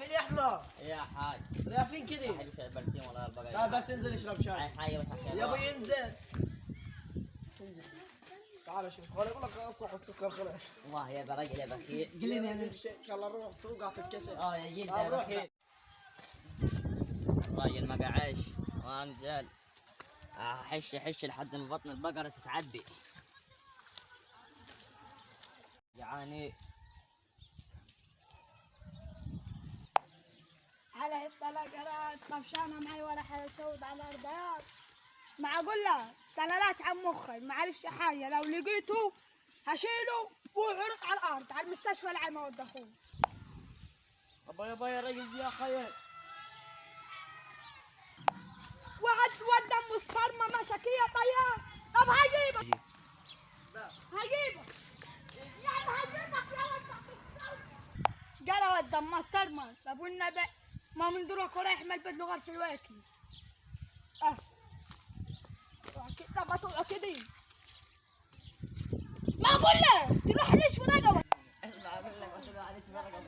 اسماعيل يا احمد. يا حاج رايح فين كذا؟ حبيبي شاي برسيم والله البقايا. لا بس انزل اشرب شاي. حاجه بس عشان يا ابوي انزل. انزل. تعال شوف، خليني اقول لك اصبح السكر خلاص. والله يا برجل يا بخيل. قل لي نمشي ان شاء الله نروح توقعت الكسر. يا جلد يا بخيل. راجل ما قعش وانزل احش لحد ما بطن البقره تتعبي. جعاني. على الطلقات طفشانه معي ولا حدا شوط على الارضيات. معقول لا تلالات عن مخي ما عرفش حاجه، لو لقيته هشيله وعرض على الارض على المستشفى العام ودخوه. ابا يا رجل يا خير. وعد ودم الصرمه مشاكيه طيار. طب هجيبك يعني هجيبك يا ولد. جرى ودم الصرمه. طب والنبي ما من دروك رايح ملبد لغر في الواكي. طب اطلع كده ما اقول لك تروح ليش ونقوى. اسمع اقول لك بس عليك فرقه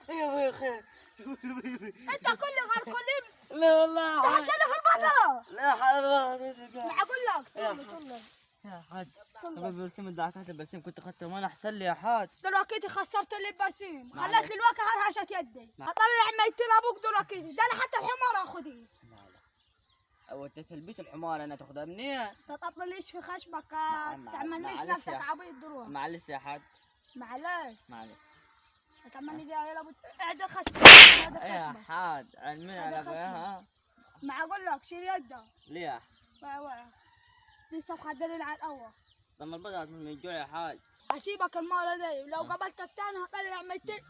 يا خير. انت كل غرقلين لا والله تحشل في البطله. لا حول ما اقول لك طول يا حاج. طب برسيم الدعكات البرسيم كنت اخذته ما احسن لي يا حاج. دلوقتي خسرت لي البرسيم، خليت لي الواقع هرهشت يدي. اطلع ميتين ابوك دلوقتي، ده انا حتى الحمار اخذيه. لا وديت البيت الحمار انا تاخذها منين؟ تطلليش في خشمك تعمليش نفسك عبيط دروح. معلش يا حاج. معلش تعملي زي عيال ابو اعدل خشمك. يا حاج علمي على ابويا. ما اقول لك شيل يده. ليه؟ وعي لسه مخدرين على الاول. طب ما البضعة من الجوع يا حاج. هسيبك المرة دي ولو قابلتك تاني هطلع ميتين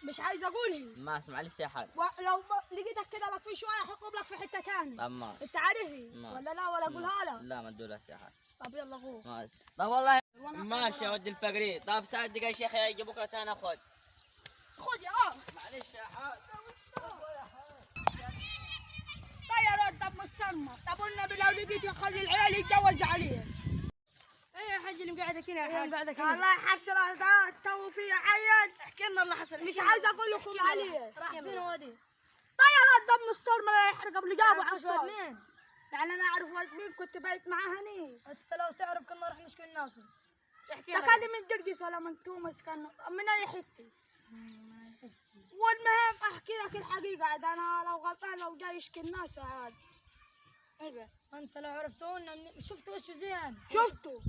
مش عايز اقولها. ما اسمع معلش يا حاج. لو لقيتك كده لك في شوية هحطهم لك في حتة تاني. طب ماشي. انت عارفها ولا لا ولا اقولها لك؟ لا ما تقولهاش يا حاج. طب يلا غور. ماشي. طب والله ماشي يا ود الفقري. طب ساعد دقيقة يا شيخ يجي بكرة ثاني اخذ. خذ يا معلش يا حاج. طير الدم الصرمة. طب والنبي لو لقيته خلي العيال يتجوز عليه. ايه يا حاج اللي مقعدك هنا يا حاج؟ قاعدك هنا. الله يحرس الارض تو في عيل. احكي لنا اللي حصل. مش عايز اقول لكم عليه. راح فين وادي؟ طير الدم الصرمة لا يحرق اللي جابه على الصوت. مين؟ يعني انا اعرف ولد مين كنت بايت معاه هني. انت لو تعرف كنا راح نشكي الناصر. احكي ده كان من جرجس ولا من تونس كان من اي حته. والمهم احكي لك الحقيقه عاد انا لو غلطان لو جاي يشكي الناس عاد. ايوه انت لو عرفتونا شفت وشه زين. شفته.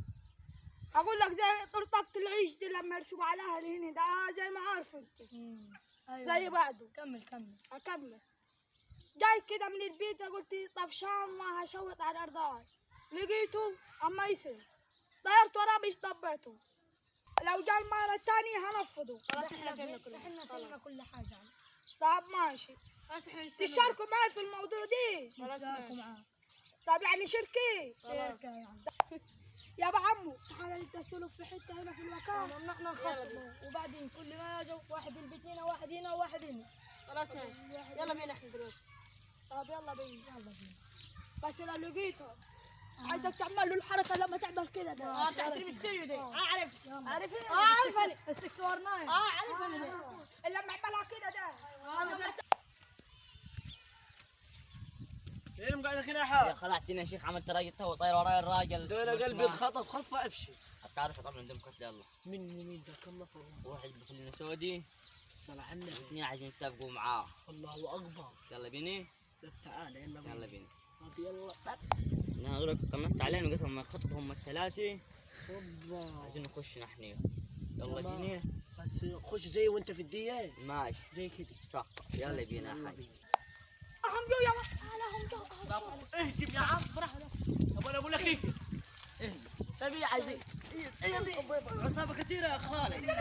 اقول لك زي طرطقة العيش دي لما يرسموا عليها هنا ده زي ما عارف انت. أيوة. زي بعده. كمل. اكمل. جاي كده من البيت قلت طفشان ما هشوط على الارض. لقيته اما يسري طيرت وراه مش طبيته. لو جا المرة الثانية هنفضه. خلاص احنا فهمنا كل حاجة. طب ماشي. خلاص احنا تشاركوا معي في الموضوع دي. خلاص معاه. طب يعني شركة يعني. يا ابو عمو تعال نتسلف في حتة هنا في المكان. نحن نخططوا وبعدين كل ما يجوا واحد البيت هنا واحد هنا وواحد هنا. خلاص ماشي. يلا بينا احنا دلوقتي. طب يلا بينا. بس لو لقيته عايزك تعمل له الحركة لما تعمل كده ده. بتاعت المستريو دي. عارف عارفة استكسور نايم. عارفة اللي لما اعملها كده ده. ليه مقعدك هنا يا حاج؟ يا خلعتني يا شيخ عملت راجل تو طاير وراي الراجل. دول قلبي انخطف خطفه ابشي. تعرف طبعا عندهم قتل يلا. مين ده كم نفر؟ واحد بخلينا سعودي. بالصلاة على النبي. اثنين عايزين يتفقوا معاه. الله اكبر. يلا بيني. تعال يلا بيني. طب يلا. انا هذول قمصت عليهم وقلت لهم خطبوا هم الثلاثه. والله. عايزين نخش نحن. يلا بيني. بس خش زي وانت في الديات. ماشي. زي كده. صح. يلا بينا يا حاج. اهم جو يا ولد. اهجم يا عم. طب انا اقول لك ايه؟ اهجم. طب يا عزيز. عصابه كثيره يا خالد.